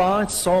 500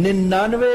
99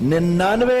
99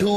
2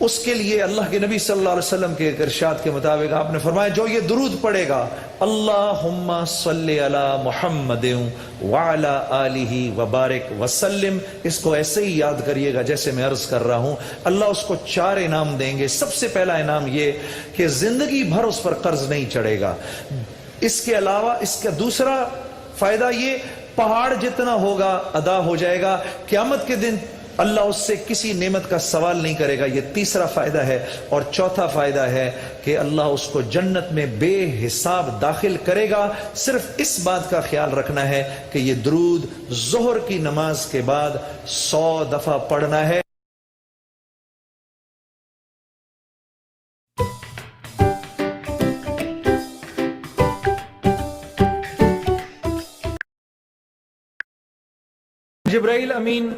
اس کے لیے اللہ کے نبی صلی اللہ علیہ وسلم کے ارشاد کے مطابق آپ نے فرمایا جو یہ درود پڑھے گا اللہم صلی علی محمد وعلی آلہ وبارک وسلم، اس کو ایسے ہی یاد کریے گا جیسے میں عرض کر رہا ہوں، اللہ اس کو 4 انعام دیں گے۔ سب سے پہلا انعام یہ کہ زندگی بھر اس پر قرض نہیں چڑھے گا۔ اس کے علاوہ اس کا دوسرا فائدہ یہ پہاڑ جتنا ہوگا ادا ہو جائے گا، قیامت کے دن اللہ اس سے کسی نعمت کا سوال نہیں کرے گا، یہ تیسرا فائدہ ہے۔ اور چوتھا فائدہ ہے کہ اللہ اس کو جنت میں بے حساب داخل کرے گا۔ صرف اس بات کا خیال رکھنا ہے کہ یہ درود ظہر کی نماز کے بعد 100 دفعہ پڑھنا ہے۔ جبرائیل امین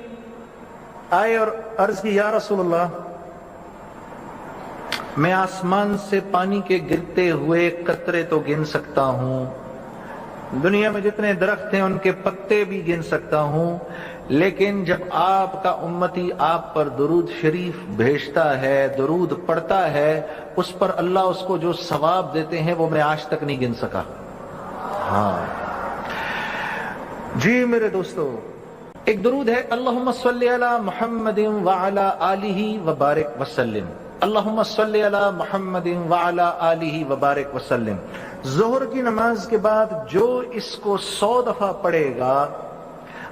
آئے اور عرض کی یا رسول اللہ، میں آسمان سے پانی کے گرتے ہوئے قطرے تو گن سکتا ہوں، دنیا میں جتنے درخت ہیں ان کے پتے بھی گن سکتا ہوں، لیکن جب آپ کا امتی آپ پر درود شریف بھیجتا ہے، درود پڑھتا ہے، اس پر اللہ اس کو جو ثواب دیتے ہیں وہ میں آج تک نہیں گن سکا۔ ہاں جی میرے دوستو، ایک درود ہے اللہم صلی علی محمد وعلی آلہ وبارک وسلم، اللہم صلی علی محمد وعلی آلہ وبارک وسلم۔ ظہر کی نماز کے بعد جو اس کو 100 دفعہ پڑھے گا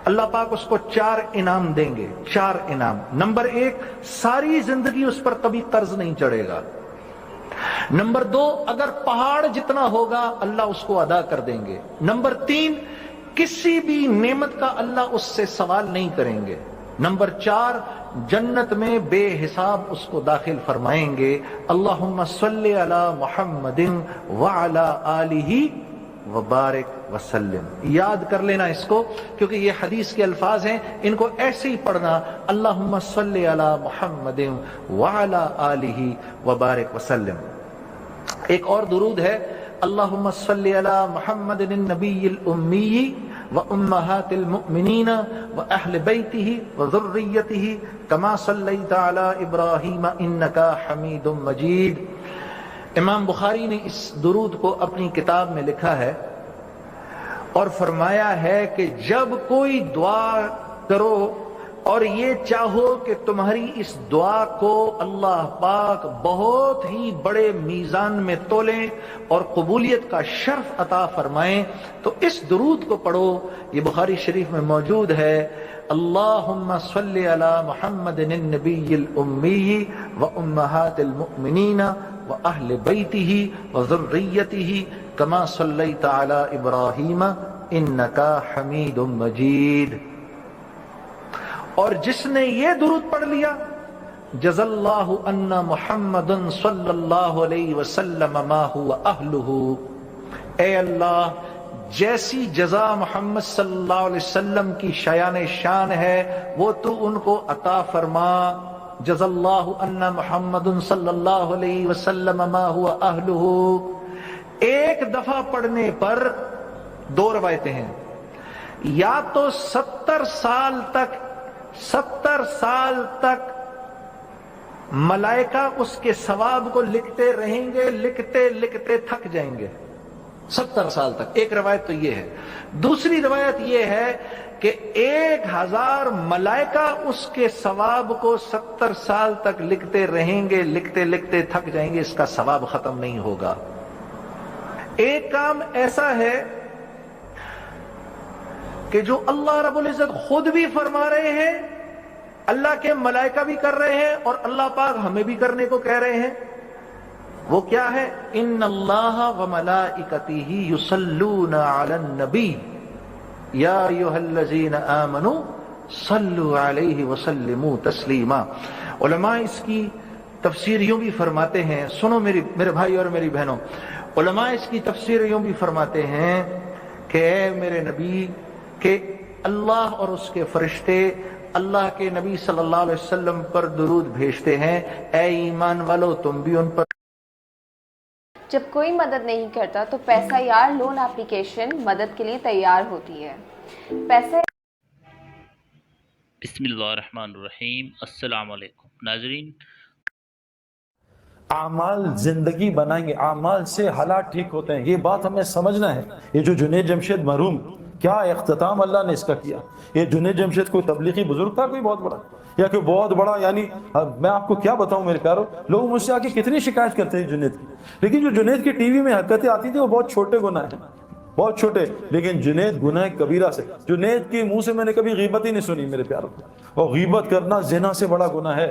اللہ پاک اس کو 4 انعام دیں گے۔ 4 انعام۔ نمبر 1، ساری زندگی اس پر کبھی قرض نہیں چڑھے گا۔ نمبر 2، اگر پہاڑ جتنا ہوگا اللہ اس کو ادا کر دیں گے۔ نمبر 3، کسی بھی نعمت کا اللہ اس سے سوال نہیں کریں گے۔ نمبر 4، جنت میں بے حساب اس کو داخل فرمائیں گے۔ اللہم صلی علی محمد وعلی آلہ وبارک وسلم۔ یاد کر لینا اس کو، کیونکہ یہ حدیث کے الفاظ ہیں، ان کو ایسے ہی پڑھنا، اللہم صلی علی محمد وعلی آلہ وبارک وسلم۔ ایک اور درود ہے اللہم صلی علی محمد النبی الامی وامہات المؤمنین واہل بیتہ وذریتہ کما صلیت علی ابراہیم انکا حمید مجید۔ امام بخاری نے اس درود کو اپنی کتاب میں لکھا ہے اور فرمایا ہے کہ جب کوئی دعا کرو اور یہ چاہو کہ تمہاری اس دعا کو اللہ پاک بہت ہی بڑے میزان میں تولیں اور قبولیت کا شرف عطا فرمائیں، تو اس درود کو پڑھو۔ یہ بخاری شریف میں موجود ہے، اللہم صلی علی محمد النبی الامی وامہات المؤمنین واہل بیتہ وذریتہ کما صلیت علی ابراہیم انکا حمید مجید۔ اور جس نے یہ درود پڑھ لیا، جزا اللہ ان محمد صلی اللہ علیہ وسلم ما هو اہلہ، اے اللہ جیسی جزا محمد صلی اللہ علیہ وسلم کی شایان شان ہے وہ تو ان کو عطا فرما۔ جزا اللہ ان محمد صلی اللہ علیہ وسلم ما هو اہلہ۔ ایک دفعہ پڑھنے پر 2 روایتیں ہیں، یا تو 70 سال تک ملائکہ اس کے ثواب کو لکھتے رہیں گے، لکھتے لکھتے تھک جائیں گے، 70 سال تک۔ ایک روایت تو یہ ہے۔ دوسری روایت یہ ہے کہ 1000 ملائکہ اس کے ثواب کو 70 سال تک لکھتے رہیں گے، لکھتے لکھتے تھک جائیں گے، اس کا ثواب ختم نہیں ہوگا۔ ایک کام ایسا ہے کہ جو اللہ رب العزت خود بھی فرما رہے ہیں، اللہ کے ملائکہ بھی کر رہے ہیں، اور اللہ پاک ہمیں بھی کرنے کو کہہ رہے ہیں۔ وہ کیا ہے؟ ان اللہ وملائکتہ یصلون علی النبی یا ایھا الذین آمنوا صلوا علیہ وسلموا تسلیما۔ علماء اس کی تفسیر یوں بھی فرماتے ہیں، سنو میرے بھائی اور میری بہنوں، علماء اس کی تفسیر یوں بھی فرماتے ہیں کہ اے میرے نبی، کہ اللہ اور اس کے فرشتے اللہ کے نبی صلی اللہ علیہ وسلم پر درود بھیجتے ہیں، اے ایمان والو تم بھی ان پر۔ جب کوئی مدد نہیں کرتا تو پیسہ یار لون اپلیکیشن مدد کے لیے تیار ہوتی ہے۔ پیسہ بسم اللہ الرحمن الرحیم۔ السلام علیکم ناظرین، اعمال زندگی بنائیں گے, اعمال سے حالات ٹھیک ہوتے ہیں, یہ بات ہمیں سمجھنا ہے. یہ جو جنید جمشید مرحوم, کیا اختتام اللہ نے اس کا کیا. یہ جنید جمشید کوئی تبلیغی بزرگ تھا کوئی بہت بڑا, یا کوئی بہت بڑا, یعنی میں آپ کو کیا بتاؤں میرے پیارو, لوگ مجھ سے آ کے کتنی شکایت کرتے ہیں جنید کی, لیکن جو جنید کی ٹی وی میں حرکتیں آتی تھی وہ بہت چھوٹے گناہ ہیں, بہت چھوٹے. لیکن جنید گناہ کبیرہ سے, جنید کے منہ سے میں نے کبھی غیبت ہی نہیں سنی میرے پیارو. اور غیبت کرنا زنا سے بڑا گناہ ہے.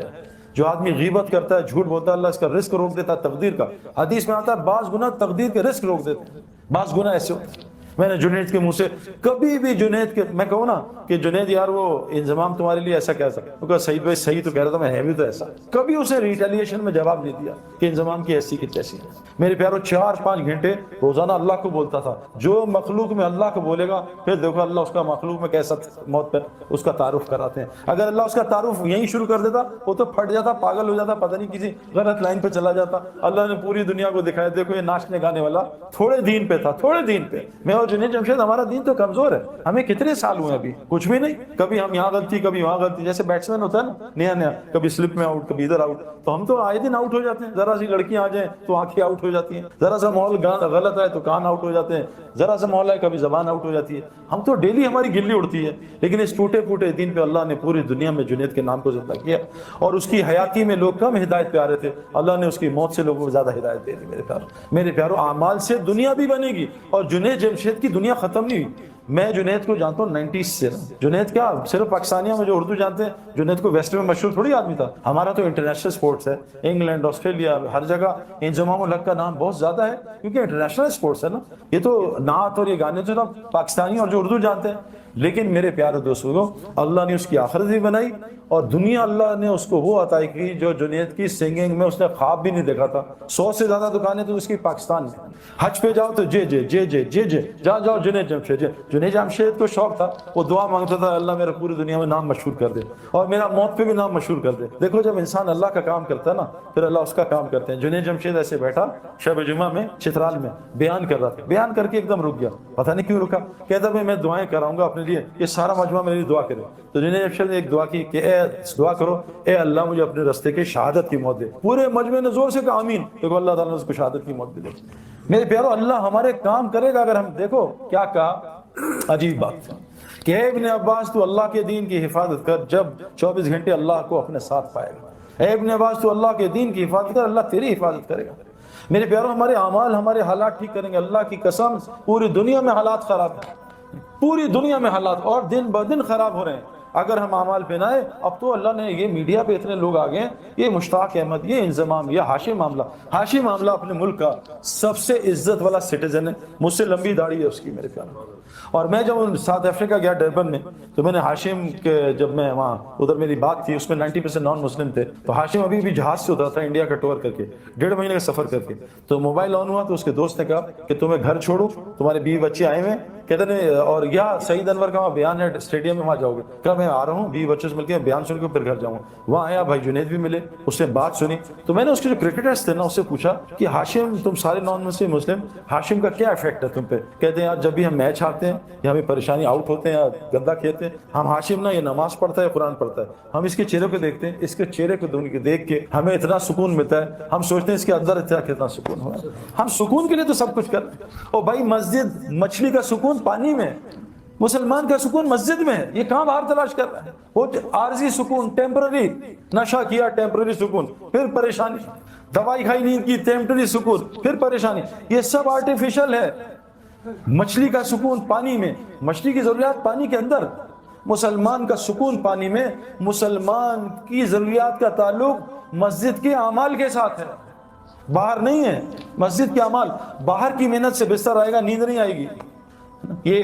جو آدمی غیبت کرتا ہے, جھوٹ بولتا ہے, اللہ اس کا رزق روک دیتا ہے تقدیر کا. حدیث میں آتا ہے بعض گناہ تقدیر کے رزق روک دیتے ہیں, بعض گناہ ایسے ہوتے ہیں. میں نے جنید کے منہ سے کبھی بھی, جنید کے میں کہوں نا کہ جنید یار وہ انضمام تمہارے لیے ایسا کیسا, وہ کہا سعید بھائی صحیح تو کہہ رہا تھا, میں ہے بھی تو ایسا. کبھی اسے ریٹیلیشن میں جواب نہیں دیا کہ انضمام کی ایسی کی تیسی ہے. میرے پیارو 4-5 گھنٹے روزانہ اللہ کو بولتا تھا. جو مخلوق میں اللہ کو بولے گا, پھر دیکھو اللہ اس کا مخلوق میں کیسا موت پر اس کا تعارف کراتے ہیں. اگر اللہ اس کا تعارف یہیں شروع کر دیتا وہ تو پھٹ جاتا, پاگل ہو جاتا, پتہ نہیں کسی غلط لائن پہ چلا جاتا. اللہ نے پوری دنیا کو دکھایا دیکھو یہ ناچنے گانے والا تھوڑے دین پہ تھا, تھوڑے دین پہ. میں اور جنید جمشید ہمارا دین تو کمزور ہے, ہمیں کتنے سال ہوئے ابھی, کچھ بھی نہیں. کبھی ہم یہاں غلطی کبھی وہاں غلطی, جیسے بیٹسمین ہوتا ہے نا نیا نیا, کبھی سلپ میں آؤٹ کبھی ادھر آؤٹ, تو ہم تو آئے دن آؤٹ ہو جاتے ہیں. ذرا سی لڑکیاں آ جائیں تو آنکھیں آؤٹ ہو جاتی ہیں, ذرا سا ماحول غلط ہے تو کان آؤٹ ہو جاتے ہیں, ذرا سا ماحول ہے کبھی زبان آؤٹ ہو جاتی ہے. ہم تو ڈیلی ہماری گلی اڑتی ہے. لیکن اس ٹوٹے پھوٹے دین پہ اللہ نے پوری دنیا میں جنید کے نام کو زندہ کیا, اور اس کی حیاتی میں لوگ کم ہدایت پہ آ رہے تھے, اللہ نے اس کی موت سے لوگوں کو زیادہ ہدایت دے دی. میرے پیارو اعمال سے دنیا بھی بنے گی, اور جنید جمشید کی دنیا ختم نہیں ہوئی. میں جنید کو جانتا ہوں 90s سے. جنید کیا صرف پاکستانیوں میں جو اردو جانتے ہیں, جنید کو ویسٹ میں مشہور تھوڑی آدمی تھا. ہمارا تو انٹرنیشنل سپورٹس ہے, انگلینڈ آسٹریلیا ہر جگہ انضمام الحق کا نام بہت زیادہ ہے, کیونکہ انٹرنیشنل سپورٹس ہے نا. یہ تو نعت اور یہ گانے تو پاکستانی اور جو اردو جانتے ہیں. لیکن میرے پیارے دوستوں, اللہ نے اس کی آخرت بھی بنائی, اور دنیا اللہ نے اس کو وہ عطا کی جو جنید کی سنگنگ میں اس نے خواب بھی نہیں دیکھا تھا. 100 سے زیادہ دکانیں تو اس کی پاکستان میں. حج پہ جاؤ تو جے جے جے جے جے جے, جہاں جاؤ جنید جمشید. جنید جمشید کو شوق تھا, وہ دعا مانگتا تھا اللہ میرا پوری دنیا میں نام مشہور کر دے, اور میرا موت پہ بھی نام مشہور کر دے. دیکھو جب انسان اللہ کا کام کرتا ہے نا, پھر اللہ اس کا کام کرتے ہیں. جنید جمشید ایسے بیٹھا شب جمعہ میں چترال میں بیان کر رہا تھا, بیان کر کے ایک دم رک گیا, پتہ نہیں کیوں رکا. کہتا میں دعائیں کراؤں گا اپنے لیے, یہ سارا مجمع میرے لیے دعا کرے. تو جنید جمشید نے ایک دعا کی کہ اے دعا کرو, اے اللہ مجھے اپنے رستے کے شہادت کی موت دے. پورے مجمع نے زور سے کہا آمین. دیکھو اللہ تعالیٰ نے اس کو شہادت کی موت دے. میرے پیارو اللہ ہمارے کام کرے گا اگر ہم, دیکھو کیا کہا, عجیب بات کہ اے ابن عباس تو اللہ کے دین کی حفاظت کر, جب 24 گھنٹے اللہ کو اپنے ساتھ پائے گا. اے ابن عباس تو اللہ کے دین کی حفاظت کر, اللہ تیری حفاظت کرے گا. میرے پیارو ہمارے اعمال ہمارے حالات ٹھیک کریں گے. اللہ کی قسم پوری دنیا میں حالات خراب ہیں, پوری دنیا میں حالات اور دن بدن خراب ہو رہے ہیں. اگر ہم اعمال پہ نہ آئے, اب تو اللہ نے یہ میڈیا پہ اتنے لوگ آ گئے, یہ مشتاق احمد, یہ انضمام, یہ ہاشم معاملہ. ہاشم معاملہ اپنے ملک کا سب سے عزت والا سٹیزن ہے, مجھ سے لمبی داڑھی ہے اس کی میرے پیارے. اور میں جب ساؤتھ افریقہ گیا ڈربن میں, تو میں نے ہاشم کے, جب میں وہاں ادھر میری بات تھی, اس میں 90% نان مسلم تھے. تو ہاشم ابھی بھی جہاز سے اترا تھا انڈیا کا ٹور کر کے, 1.5 مہینے کا سفر کر کے. تو موبائل آن ہوا تو اس کے دوست نے کہا کہ تمہیں گھر چھوڑو, تمہارے بیوی بچے آئے ہوئے. کہتے ہیں اور یا سعید انور کا وہاں بیان ہے اسٹیڈیم میں, وہاں جاؤ گے. کہا میں آ رہا ہوں, بیوی بچوں سے مل کے بیان سن کے پھر گھر جاؤں گا. وہاں آیا, بھائی جنید بھی ملے, اس نے بات سنی. تو میں نے اس کے جو کرکٹرز تھے نا اس سے پوچھا کہ ہاشم, تم سارے نان مسلم, ہاشم کا کیا افیکٹ ہے تم پہ؟ کہتے ہیں یار جب بھی ہم میچ ہارتے ہیں یا ہمیں پریشانی, آؤٹ ہوتے ہیں یا گندا کھیلتے ہیں, ہم ہاشم نا یہ نماز پڑھتا ہے, قرآن پڑھتا ہے, ہم اس کے چہرے کو دیکھتے ہیں, اس کے چہرے کو دیکھ کے ہمیں اتنا سکون ملتا ہے, ہم سوچتے ہیں اس کے اندر کتنا سکون ہوا. ہم سکون کے لیے تو سب کچھ کرتے ہیں. اور بھائی مسجد, مچھلی کا سکون پانی میں, مسلمان کا سکون مسجد میں ہے. یہ کہاں باہر تلاش کر رہا ہے؟ وہ عارضی سکون, ٹیمپرری, نشہ کیا ٹیمپرری سکون, پھر پریشانی, دوائی کھائی نیند کی ٹیمپرری سکون, پھر پریشانی. یہ سب آرٹیفیشل ہے. مچھلی کا سکون پانی میں, مچھلی کی ضروریات پانی کے اندر. مسلمان کا سکون پانی میں. مسلمان کی ضروریات کا تعلق مسجد کے اعمال کے ساتھ ہے, باہر نہیں ہے. مسجد کے اعمال, باہر کی محنت سے بستر آئے گا, نیند نہیں آئے گی. یہ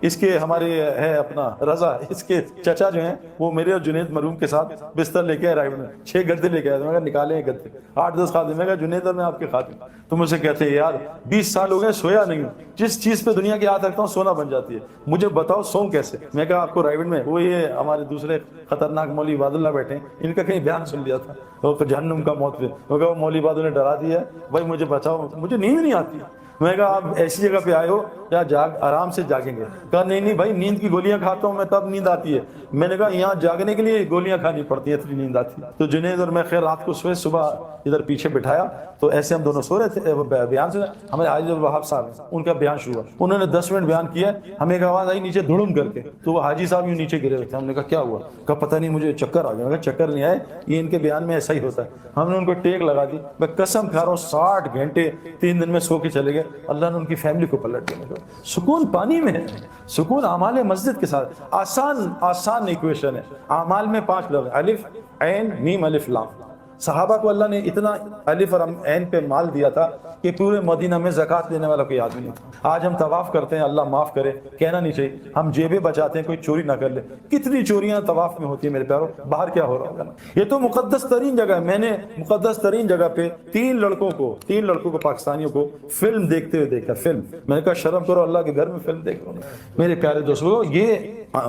اس کے ہمارے ہے اپنا رضا, اس کے چچا جو ہیں وہ میرے اور جنید مرحوم کے ساتھ بستر لے کے آئے رائڈ میں, 6 گدے لے کے آئے. میں کہا نکالے ہیں گدے, 8-10 خادم. میں کہا جنید اور میں آپ کے خادم. تو مجھ سے کہتے ہیں یار 20 سال ہو گئے سویا نہیں ہوں, جس چیز پہ دنیا کی ہاتھ رکھتا ہوں سونا بن جاتی ہے, مجھے بتاؤ سو کیسے. میں کہا آپ کو رائڈ میں وہ یہ ہمارے دوسرے خطرناک مولوی عباد اللہ بیٹھے ہیں, ان کا کہیں بیان سن لیا تھا, وہ جہنم کا موت پہ. وہ کہا مولوی عباد نے ڈرا دیا ہے, بھائی مجھے بچاؤ, مجھے نیند نہیں آتی. میں کہا آپ ایسی جگہ پہ آئے ہو یا آرام سے جاگیں گے؟ کہا نہیں نہیں بھائی، نیند کی گولیاں کھاتا ہوں میں تب نیند آتی ہے۔ میں نے کہا یہاں جاگنے کے لیے گولیاں کھانی پڑتی ہیں اتنی نیند آتی ہے۔ تو جنید اور میں خیر رات کو سوئے، صبح ادھر پیچھے بٹھایا تو ایسے ہم دونوں سو رہے تھے، بیان سے ہمارے حاجی الوہاب صاحب ہیں، ان کا بیان شروع ہوا، انہوں نے 10 منٹ بیان کیا، ہمیں ایک آواز آئی نیچے دھڑم کر کے، تو وہ حاجی صاحب یوں نیچے گرے ہوئے تھے۔ ہم نے کہا کیا ہوا؟ کہا پتہ نہیں مجھے چکر آ گیا۔ میں کہا چکر نہیں آئے، یہ ان کے بیان میں ایسا ہی ہوتا ہے۔ ہم نے ان کو ٹیک لگا دی، میں قسم کھا رہا ہوں 60 گھنٹے 3 دن میں سو کے چلے گئے، اللہ نے ان کی فیملی کو پلٹ دیا۔ سکون پانی میں ہے، سکون اعمال مسجد کے ساتھ۔ آسان ایکویشن ہے، اعمال میں 5 لفظ، الف عین میم الف لام۔ صحابہ کو اللہ نے اتنا الف اور عین پہ مال دیا تھا کہ پورے مدینہ میں زکوٰۃ دینے والا کوئی آدمی نہیں تھا۔ آج ہم طواف کرتے ہیں، اللہ معاف کرے، کہنا نہیں چاہیے، ہم جیبیں بچاتے ہیں کوئی چوری نہ کر لے۔ کتنی چوریاں طواف میں ہوتی ہیں میرے پیاروں، باہر کیا ہو رہا ہوگا نا۔ یہ تو مقدس ترین جگہ ہے۔ میں نے مقدس ترین جگہ پہ 3 لڑکوں کو پاکستانیوں کو فلم دیکھتے ہوئے دیکھا۔ فلم، میں نے کہا شرم کرو، اللہ کے گھر میں فلم دیکھ رہا ہوں۔ میرے پیارے دوستو، یہ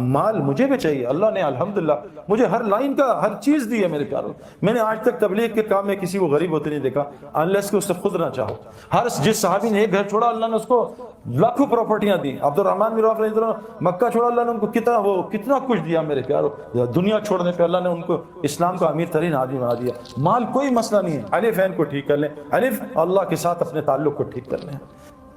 مال مجھے بھی چاہیے، اللہ نے الحمدللہ مجھے ہر لائن کا ہر چیز دی ہے میرے پیاروں۔ میں نے آج تک تبلیغ کے کام میں کسی کو غریب ہوتے نہیں دیکھا انلیس کہ اس سے خود نہ چاہو۔ جس صحابی نے ایک گھر چھوڑا اللہ نے اس کو لاکھوں پراپرٹیاں دی۔ عبد الرحمن بن عوف رضی اللہ عنہ مکہ چھوڑا، اللہ نے ان کو کتنا کچھ دیا میرے پیاروں۔ دنیا چھوڑنے پہ اللہ نے ان کو اسلام کا امیر ترین آدمی بنا دیا۔ مال کوئی مسئلہ نہیں ہے، الف عین کو ٹھیک کر لیں، الف اللہ کے ساتھ اپنے تعلق کو ٹھیک کر لیں۔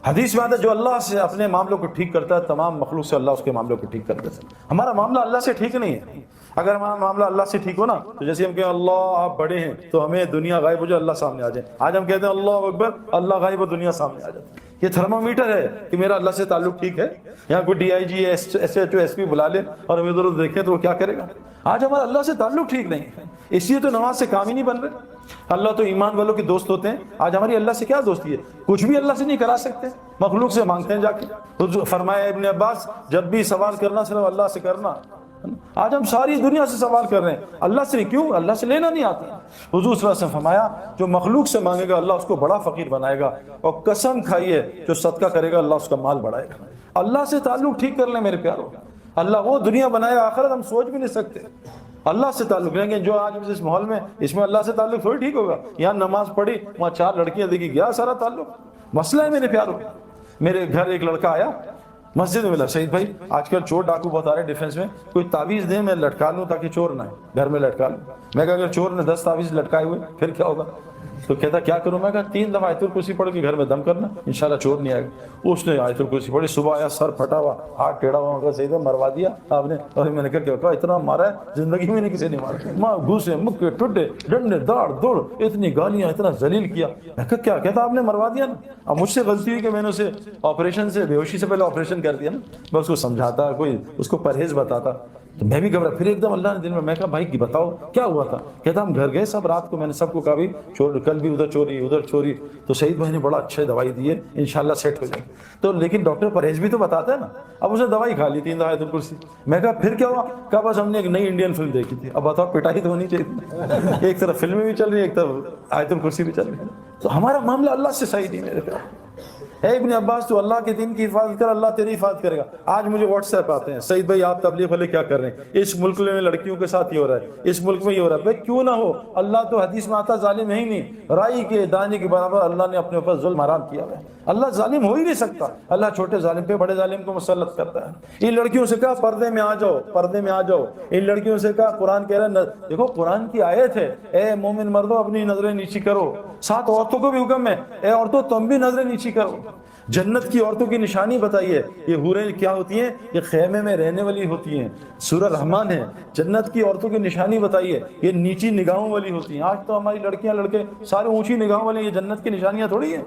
حدیث میں آتا ہے جو اللہ سے اپنے معاملوں کو ٹھیک کرتا ہے تمام مخلوق سے اللہ اس کے معاملوں کو ٹھیک کر دیتا ہے۔ ہمارا معاملہ اللہ سے ٹھیک نہیں ہے۔ اگر ہمارا معاملہ اللہ سے ٹھیک ہو نا تو جیسے ہم کہیں اللہ آپ بڑے ہیں تو ہمیں دنیا غائب ہو جائے، اللہ سامنے آ جائے۔ آج ہم کہتے ہیں اللہ اکبر، اللہ غائب ہو، دنیا سامنے آ جاتی ہے۔ یہ تھرمومیٹر ہے کہ میرا اللہ سے تعلق ٹھیک ہے۔ یہاں کوئی D I G S H O S P بلا لے اور ہم ادھر ادھر دیکھیں تو وہ کیا کرے گا؟ آج ہمارا اللہ سے تعلق ٹھیک نہیں ہے، اس لیے تو نماز سے کام ہی نہیں بن رہے۔ اللہ تو ایمان والوں کے دوست ہوتے ہیں، آج ہماری اللہ سے کیا دوستی ہے؟ کچھ بھی اللہ سے نہیں کرا سکتے، مخلوق سے مانگتے ہیں جا کے۔ فرمایا ابن عباس جب بھی سوال کرنا صرف اللہ سے کرنا۔ آج ہم ساری دنیا سے سوال کر رہے ہیں، اللہ سے نہیں، کیوں؟ اللہ سے لینا نہیں آتا۔ حضور صلی اللہ علیہ وسلم فرمایا جو مخلوق سے مانگے گا اللہ اس کو بڑا فقیر بنائے گا، اور قسم کھائیے جو صدقہ کرے گا اللہ اس کا مال بڑھائے گا۔ اللہ سے تعلق ٹھیک کر لیں میرے پیاروں، اللہ وہ دنیا بنائے گا، آخرت ہم سوچ بھی نہیں سکتے۔ اللہ سے تعلق لیں گے، جو آج اس ماحول میں اس میں اللہ سے تعلق تھوڑی ٹھیک ہوگا۔ یہاں نماز پڑھی، وہاں 4 لڑکیاں دیکھی، گیا سارا تعلق۔ مسئلہ ہے میرے پیاروں۔ میرے گھر ایک لڑکا آیا، مسجد میں ملا، سعید بھائی آج کل چور ڈاکو بہت آ رہے ہیں ڈیفینس میں، کوئی تعویذ دیں میں لٹکا لوں تاکہ چور نہ آئے، گھر میں لٹکا لوں۔ میں کہا اگر چور نے 10 تعویذ لٹکائے ہوئے پھر کیا ہوگا؟ تو کہتا کیا کروں؟ میں کہا 3 دفعہ آیت الکرسی پڑھ کے گھر میں دم کرنا، انشاءاللہ چور نہیں آئے گا۔ اس نے آیت الکرسی پڑھی، صبح آیا سر پھٹا ہوا، ہاتھ ٹیڑھا ہوا، کہا سعید مروا دیا آپ نے؟ اور میں نے کہا اتنا مارا ہے زندگی میں نہیں کسی نے مارا، ماں گھوسے مکے ٹڈے ڈنڈے داڑ دوڑ، اتنی گالیاں، اتنا ذلیل کیا۔ میں کہا کیا؟ کہتا آپ نے مروا دیا نا۔ اب مجھ سے غلطی ہوئی کہ میں نے اسے آپریشن سے بے ہوشی سے پہلے آپریشن کر دیا نا۔ میں اس کو سمجھاتا، کوئی اس کو پرہیز بتاتا تو میں بھی گھبرا۔ پھر ایک دم اللہ نے دل میں کہا بھائی کی بتاؤ کیا ہوا تھا؟ کہتا ہم گھر گئے سب رات کو، میں نے سب کو کہا بھی کل بھی ادھر چوری، تو سعید بھائی نے بڑا اچھا دوائی دی ہے انشاءاللہ سیٹ ہو جائے گا۔ تو لیکن ڈاکٹر پرہیز بھی تو بتاتا ہے نا۔ اب اسے دوائی کھا لی 3 دفعہ آیت الکرسی۔ میں کہا پھر کیا ہوا؟ کہا بس ہم نے ایک نئی انڈین فلم دیکھی تھی۔ اب بتاؤ پٹائی تو ہونی چاہیے، ایک طرف فلمیں بھی چل رہی ہیں ایک طرف آیت الکرسی بھی چل رہی ہے۔ تو ہمارا معاملہ اللہ سے صحیح نہیں میرے پیارے۔ اے ابن عباس تو اللہ کے دین کی حفاظت کر، اللہ تیری حفاظت کرے گا۔ آج مجھے واٹس ایپ آتے ہیں، سعید بھائی آپ تبلیغ والے کیا کر رہے ہیں؟ اس ملک میں لڑکیوں کے ساتھ یہ ہو رہا ہے، اس ملک میں یہ ہو رہا ہے۔ بھائی کیوں نہ ہو، اللہ تو حدیث میں آتا ظالم ہے ہی نہیں، رائی کے دانے کے برابر اللہ نے اپنے اوپر ظلم حرام کیا ہے۔ اللہ ظالم ہو ہی نہیں سکتا، اللہ چھوٹے ظالم پہ بڑے ظالم کو مسلط کرتا ہے۔ ان لڑکیوں سے کہا پردے میں آ جاؤ، پردے میں آ جاؤ۔ ان لڑکیوں سے کہا قرآن کہہ رہا ہے، دیکھو قرآن کی آیت ہے، اے مومن مردوں اپنی نظریں نیچی کرو۔ ساتھ عورتوں کو بھی حکم ہے، اے عورتوں تم بھی نظریں نیچی کرو۔ جنت کی عورتوں کی نشانی بتائیے، یہ حوریں کیا ہوتی ہیں؟ یہ خیمے میں رہنے والی ہوتی ہیں، سورہ رحمان ہے۔ جنت کی عورتوں کی نشانی بتائیے، یہ نیچی نگاہوں والی ہوتی ہیں۔ آج تو ہماری لڑکیاں لڑکے سارے اونچی نگاہوں والے، یہ جنت کی نشانیاں تھوڑی ہیں۔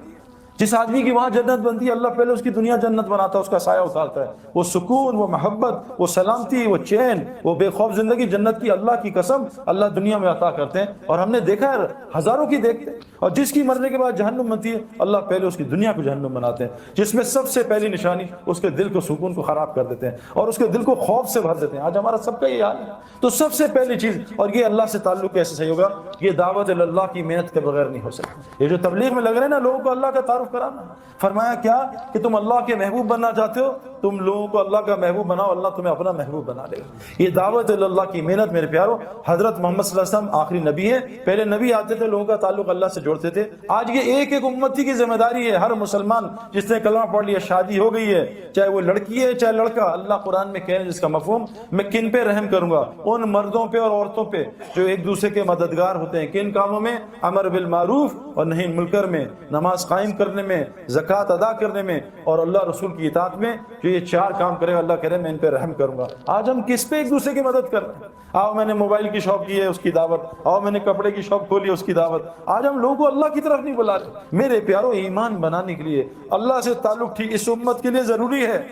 جس آدمی کی وہاں جنت بنتی ہے اللہ پہلے اس کی دنیا جنت بناتا ہے، اس کا سایہ اتارتا ہے۔ وہ سکون، وہ محبت، وہ سلامتی، وہ چین، وہ بے خوف زندگی جنت کی اللہ کی قسم اللہ دنیا میں عطا کرتے ہیں۔ اور ہم نے دیکھا ہے ہزاروں کی دیکھتے ہیں، اور جس کی مرنے کے بعد جہنم بنتی ہے اللہ پہلے اس کی دنیا کو جہنم بناتے ہیں، جس میں سب سے پہلی نشانی اس کے دل کو سکون کو خراب کر دیتے ہیں اور اس کے دل کو خوف سے بھر دیتے ہیں۔ آج ہمارا سب کا یہ حال ہے۔ تو سب سے پہلی چیز، اور یہ اللہ سے تعلق کیسے صحیح ہوگا؟ یہ دعوت اللہ کی محنت کے بغیر نہیں ہو سکتا۔ یہ جو تبلیغ میں لگ رہے ہیں نا، لوگوں کو اللہ کا تعارف تعارف کرانا. فرمایا کیا کہ تم اللہ کے محبوب بننا چاہتے ہو, تم لوگوں کو اللہ کا محبوب بناؤ, اللہ تمہیں اپنا محبوب بنا لے گا. یہ دعوت اللہ کی محنت میرے پیارو. حضرت محمد صلی اللہ علیہ وسلم آخری نبی ہے, پہلے نبی آتے تھے لوگوں کا تعلق اللہ سے جوڑتے تھے. آج یہ ایک ایک امتی کی ذمہ داری ہے. ہر مسلمان جس نے کلمہ پڑھ لیا, شادی ہو گئی ہے, چاہے وہ لڑکی ہے چاہے لڑکا, اللہ قرآن میں کہہ رہے ہیں جس کا مفہوم, میں کن پہ رحم کروں گا؟ ان مردوں پہ اور عورتوں پہ جو ایک دوسرے کے مددگار ہوتے ہیں. کن کاموں میں؟ امر بالمعروف اور نہی عن المنکر میں, نماز قائم کرنے میں, زکوٰۃ ادا کرنے میں, اور اللہ رسول کی اطاعت میں. جو یہ 4 کام کرے گا اللہ کہہ رہے ہیں میں ان پہ رحم کروں گا. آج ہم کس پہ ایک دوسرے کی مدد کر رہے ہیں؟ آؤ میں نے موبائل کی شاپ کی ہے اس کی دعوت, آؤ میں نے کپڑے کی شاپ کھولی ہے اس کی دعوت. آج ہم لوگوں کو اللہ کی طرف نہیں بلا رہے. میرے پیارو, ایمان بنانے کے لیے اللہ سے تعلق ٹھیک اس امت کے لیے ضروری ہے.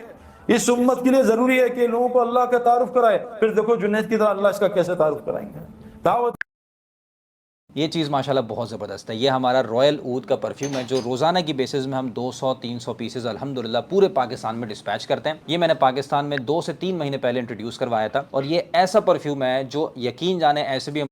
اس امت کے لیے ضروری ہے کہ لوگوں کو اللہ کا تعارف کرائے. پھر دیکھو جنید کی طرح اللہ اس کا کیسے تعارف کرائیں گے. دعوت یہ چیز ماشاءاللہ بہت زبردست ہے. یہ ہمارا رائل عود کا پرفیوم ہے جو روزانہ کی بیسز میں ہم 200-300 پیسز الحمدللہ پورے پاکستان میں ڈسپیچ کرتے ہیں. یہ میں نے پاکستان میں 2 سے 3 مہینے پہلے انٹروڈیوس کروایا تھا, اور یہ ایسا پرفیوم ہے جو یقین جانے ایسے بھی